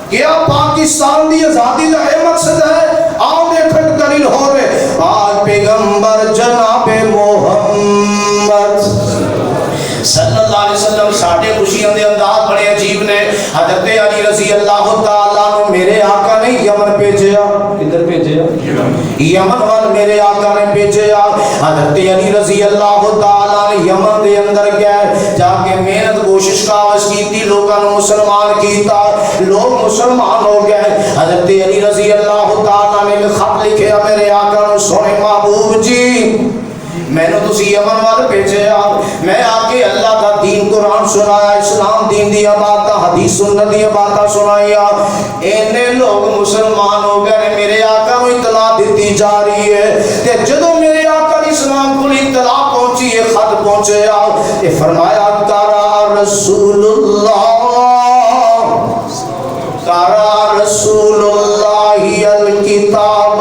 B: کیا پاکستان دی آزادی کا یہ مقصد ہے؟ آؤ دیکھیں دلیل ہو رہے آج پیغمبر جناب محمد صلی اللہ علیہ وسلم ساڑھے خوشیاں دے انداز بڑے عجیب نے۔ حضرت علی رضی اللہ تعالیٰ نے میرے آقا نے یمن بھیجیا، کدھر بھیجیا؟ یمن وال میرے آقا نے بھیجیا۔ حضرت علی رضی اللہ تعالیٰ نے یمن دے اندر گئے، جا کے محنت کوشش کاوش کیتی، لوگوں نے مسلمان کیتا، لوگ مسلمان ہو گئے۔ حضرت علی رضی اللہ تعالیٰ نے خط لکھیا میرے آقا نے، سونے محبوب جی میں نے تسی یمن وال بھیجیا، میں آگے اللہ کا دین قرآن سنایا، اسلام دین دیا باتاں، حدیث سنت دیا باتاں سنایا، اینے لوگ مسلمان ہو گئے، میرے آقا کو اطلاع دیتی جا رہی ہے، کہ جدو میرے آقا اسلام کو اطلاع پہنچی ہے، خط پہنچیا، کہ فرمایا تارا رسول اللہ، تارا رسول اللہ الکتاب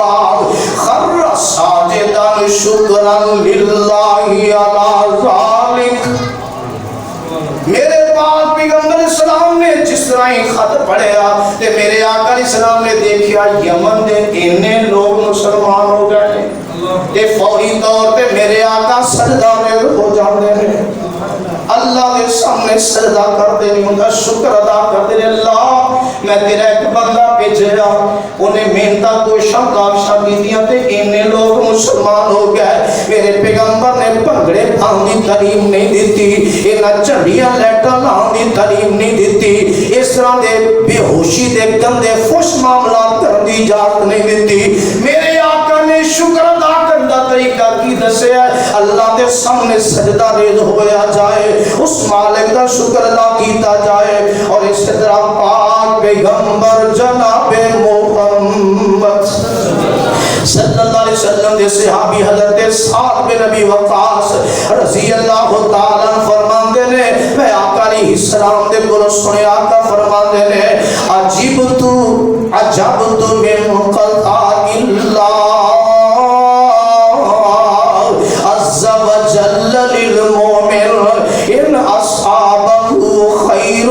B: خر ساجدا شکرا للہ علی ذالک۔ میرے پاک پیغمبر اسلام نے جس طرح ہی خط پڑھیا تے میرے آقا اسلام نے دیکھیا یمن دے انہیں لوگ مسلمان ہو گئے تے فوری طور پہ میرے آقا سجدہ میں ہو جاندے ہیں، اللہ کے سامنے سجدہ کر دے، ان کا شکر ادا کر دے، اللہ میں تیرا ایک بندہ بھیجیا، انہیں محنتاں کوششاں کاوشاں کیتیاں تے انہیں لوگ مسلمان ہو گئے، میرے پیغمبر نے بھنگڑے پاؤں دی تعلیم نہیں دیتی، انہیں چڑیاں لیٹاں لاؤں دی تعلیم نہیں دیتی، اس طرح دے بے ہوشی دے گندے فش معاملات کرن دی اجازت نہیں دیتی۔ میرے آقا نے شکر ادا کرن دا طریقہ کی دسے ہے، اللہ دے سامنے سجدہ ریز ہویا جائے، اس مالک دا شکر ادا کیتا جائے، اور اس طرح پاک پیغمبر جناب محمد صلی اللہ علیہ وسلم دے صحابی حضرت سعد بن ابی وقاص رضی اللہ تعالیٰ فرماندے نے، میں آقا علیہ السلام دے کو سنے، آقا فرماندے نے عجبت من قضاء اللہ عز وجل للمؤمن ان اصحابہ خیر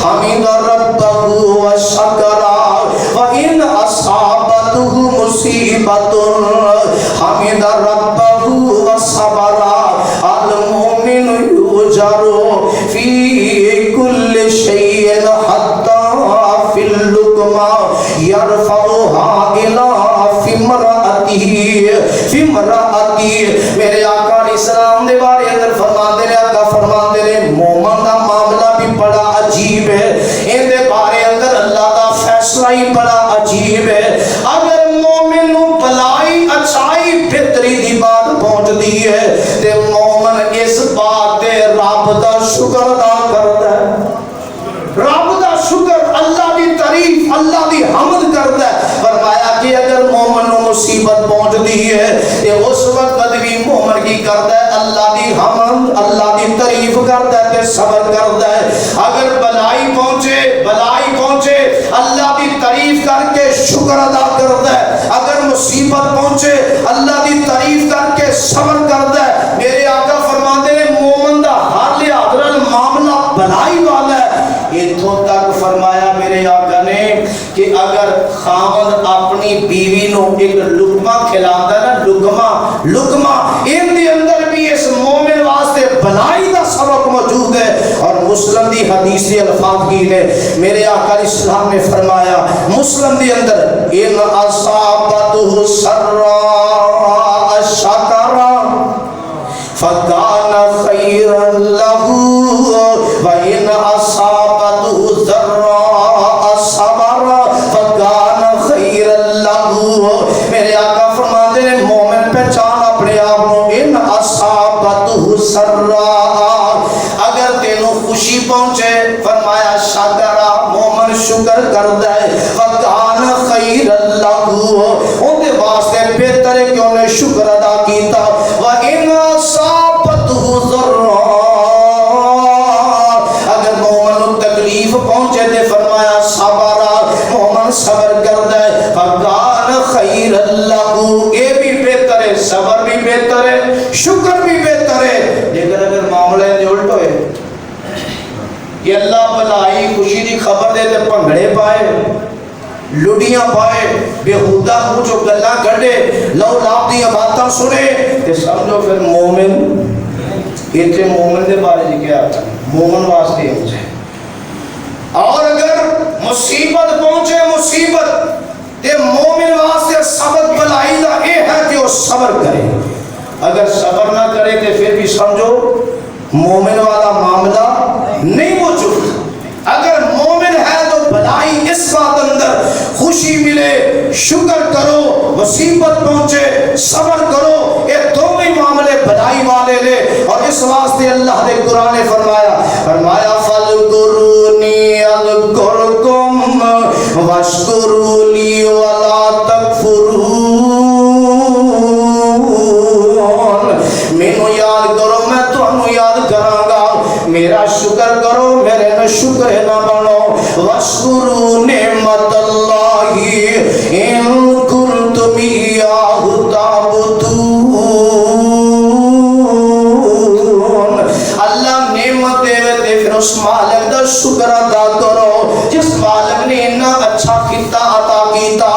B: حمد ربہ وشکر وان اصحابته مصیبت حمد ربہ وصبر المؤمن یجر فی کل شیء حتی فی اللقمہ یرفعها الی فی امرأتی۔ میرے آقا علیہ السلام دے بارے اندر فرماتے ہیں، آقا فرماتے ہیں مومن دا معاملہ بھی بڑا عجیب ہے، ان دے بارے اندر اللہ دا فیصلہ ہی بڑا عجیب ہے۔ اگر مومن نو بلائی اچھائی بہتری دی بات پہنچتی ہے تے مومن اس بات دے رب دا شکر ادا کرتا ہے، رب دا شکر، اللہ دی تعریف، اللہ دی حمد کرتا ہے۔ فرمایا کہ اگر مومن نو مصیبت پہنچتی ہے تے اس وقت بھی مومن کی کرتا ہے، اللہ دی حمد، اللہ دی تعریف کرتا ہے تے صبر کرتا ہے۔ اگر بلائی پہنچے اللہ دی تعریف کر کے شکر ادا کرتا ہے، اگر مصیبت پہنچے اللہ دی تعریف کر کے صبر کرتا ہے۔ میرے آقا فرماتے ہیں مومن دا ہر لحاظ معاملہ بلائی والا ہے۔ اتھوں تک فرمایا میرے آقا نے کہ اگر خاوند اپنی بیوی نو ایک لقمہ کھلاتا ہے نا، لقمہ ان دے اندر بھی اس مومن واسطے بلائی دا سبق موجود ہے۔ اور مسلم دی حدیثی الفاظ کی نے میرے آقا علیہ السلام نے فرمایا مسلم دی اندر ان اصابتہ سراء شکر فکان خیرا لہو وَإِنْ أَصَابَتْهُ ضَرَّاءَ صَبَرَ فَكَانَ خَيْرًا لَهُ۔ میرے آقا شکر کردا ہے فکان خیر لہو اون دے واسطے بہتر ہے کہ انہیں شکر ادا کیتا وَإِنْ أَصَابَتْهُ ضَرًّا اگر مومن تکلیف پہنچے دے فرمایا صبر مومن صبر کردا ہے فکان خیر لہو یہ بھی بہتر ہے صبر بھی بہتر ہے شکر بھی بہتر ہے لیکن اگر معاملے دے الٹ ہوئے کہ اللہ بھلائی خوشی دی خبر دے تے بھنگڑے پائے لڑیاں پائے بےہودہ کچھ گلاں کڈے لو لاب دی باتاں سنے تے سمجھو پھر مومن ایتھے مومن دے بارے جی کیا مومن واسطے ہے اور اگر مصیبت پہنچے مصیبت تے مومن واسطے سبب بھلائی دا اے ہے کہ وہ صبر کرے اگر صبر نہ کرے تے پھر بھی سمجھو مومن والا معاملہ نہیں موجود اگر مومن ہے تو بھلائی اس بات اندر خوشی ملے شکر کرو مصیبت پہنچے صبر کرو یہ دونوں ہی معاملے بھلائی والے لے اور اس واسطے اللہ نے قرآن نے فرمایا فَاذْكُرُونِي أَذْكُرْكُمْ وَاشْكُرُوا لِي وَلَا تَكْفُرُونَ مینوں یاد کرو میں تانوں یاد کراں گا میرا شکر کرو میرے نہ شکر نہ بنو وَاشْكُرُوا نِعْمَتَ اللَّهِ إِن كُنتُمْ إِيَّاهُ تَعْبُدُونَ اللہ نعمت دے تے پھر اس مالک دا شکر ادا کرو جس مالک نے اتنا اچھا کیتا عطا کیتا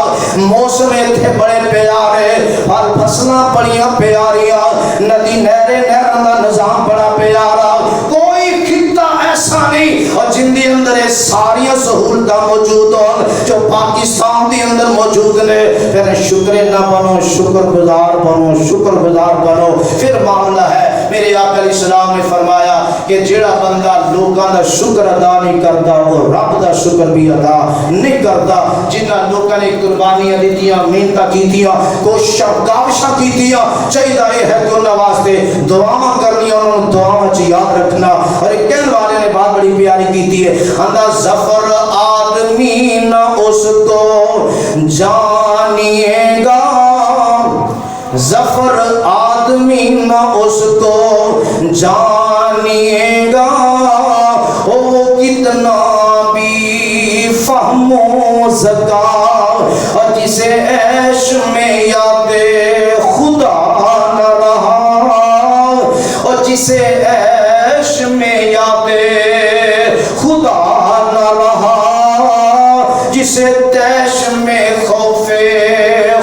B: موسم تھے بڑے پیارے پھل فصلاں بڑیاں پیاریاں ندی نہریں نہراں دا نظام بڑا پیارا کوئی خطہ ایسا نہیں اور جن دے اندر ساری سہولتاں موجود ہوں جو پاکستان دے اندر موجود نے پھر شکر نہ بنو شکر گزار بنو پھر معاملہ ہے میرے آقا علیہ السلام نے فرمایا کہ جڑا بندہ لوگاں دا شکر ادا نہیں کرتا وہ رب دا شکر بھی ادا نہیں کرتا جنہ لوگاں نے قربانیاں دیتیاں محنتاں کیتیاں کوششاں کاوشاں کیتیاں چاہیے ہے کہ انہاں واسطے دعاواں کرنیاں انہاں دعاواں وچ یاد رکھنا اور ایک کہن والے نے بات بڑی پیاری کیتی ہے اندر ظفر آدمی نہ اس کو جانیے گا ظفر آدمی نہ اس کو جانیے گا وہ کتنا بھی فہم و ذکا اور جسے عیش میں یاد خدا نہ رہا اور جسے عیش میں یاد خدا نہ رہا جسے تیش میں خوف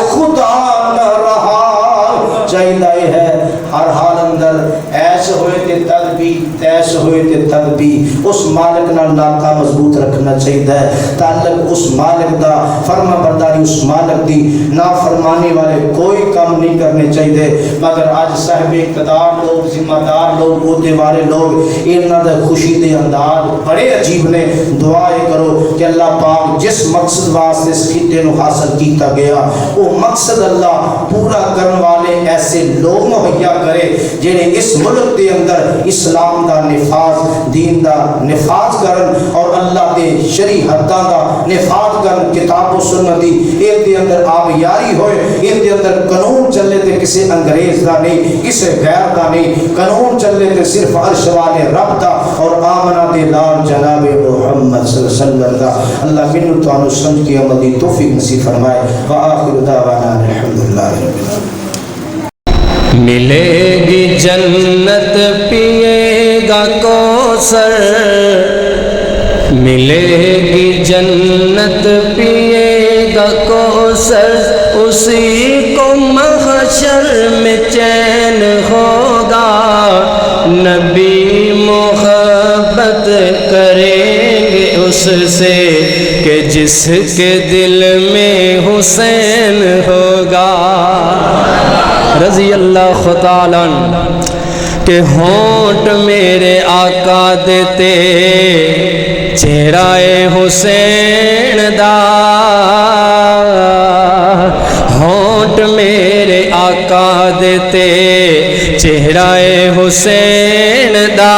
B: خدا نہ رہا چاہیے ہے ہر حال اندر ایسے ہوئے تے تد بھی تیس ہوئے تے تد بھی اس مالک نال ناتا مضبوط رکھنا چاہیے تعلق اس مالک دا فرما برداری اس مالک دی نافرمانی والے کوئی کام نہیں کرنے چاہیے مگر آج صاحب اقتدار لوگ ذمہ دار لوگ عہدے والے لوگ انہاں دے خوشی دے انداز بڑے عجیب نے دعائیں کرو کہ اللہ پاک جس مقصد واسطے اس خطے نو حاصل کیتا گیا وہ مقصد اللہ پورا کرنے والے ایسے لوگ مہیا کرے جنہیں اس ملک دے اندر اسلام دا نفاذ دین دا نفاذ کرن اور اللہ دے شریعتاں دا نفاذ کرن کتاب و سنت دی ایک دے اندر آبیاری ہوئے ایک دے اندر قانون چلے تے کسی انگریز دا نہیں کسی غیر دا نہیں قانون چلے تے صرف عرش والے رب دا اور آمنہ دے لال جناب محمد صلی اللہ علیہ وسلم دا اللہ منو توانو سمجھ کی عمل دی توفیق نصیب فرمائے وآخر دعوانا الحمدللہ رب العالمین
A: ملے گی جنت پیے گا کوثر ملے گی جنت پیے گا کوثر اسی کو محشر میں چین ہوگا نبی محبت کریں گے اس سے کہ جس کے دل میں حسین ہوگا رضی اللہ تعالیٰ کہ ہونٹ میرے آقا دیتے چہرہ حسین دا ہونٹ میرے آقا دیتے چہرہ حسین دا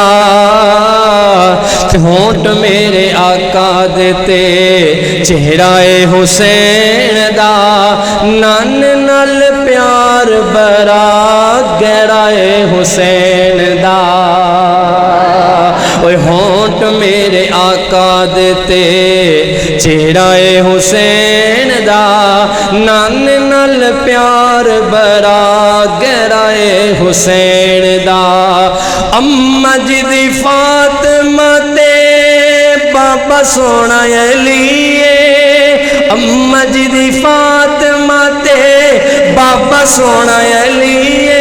A: ہونٹ میرے آقا دے چہرہ حسین دا نان نال پیار برا گہرا حسین دا اوے ہونٹ میرے آقا دے چہرہ حسین دا نان نال پیار برا گہرا حسین دا اما جی دی فاطمہ تے بابا سونا علیے اما جی دی فاطمہ تے بابا سونا علیے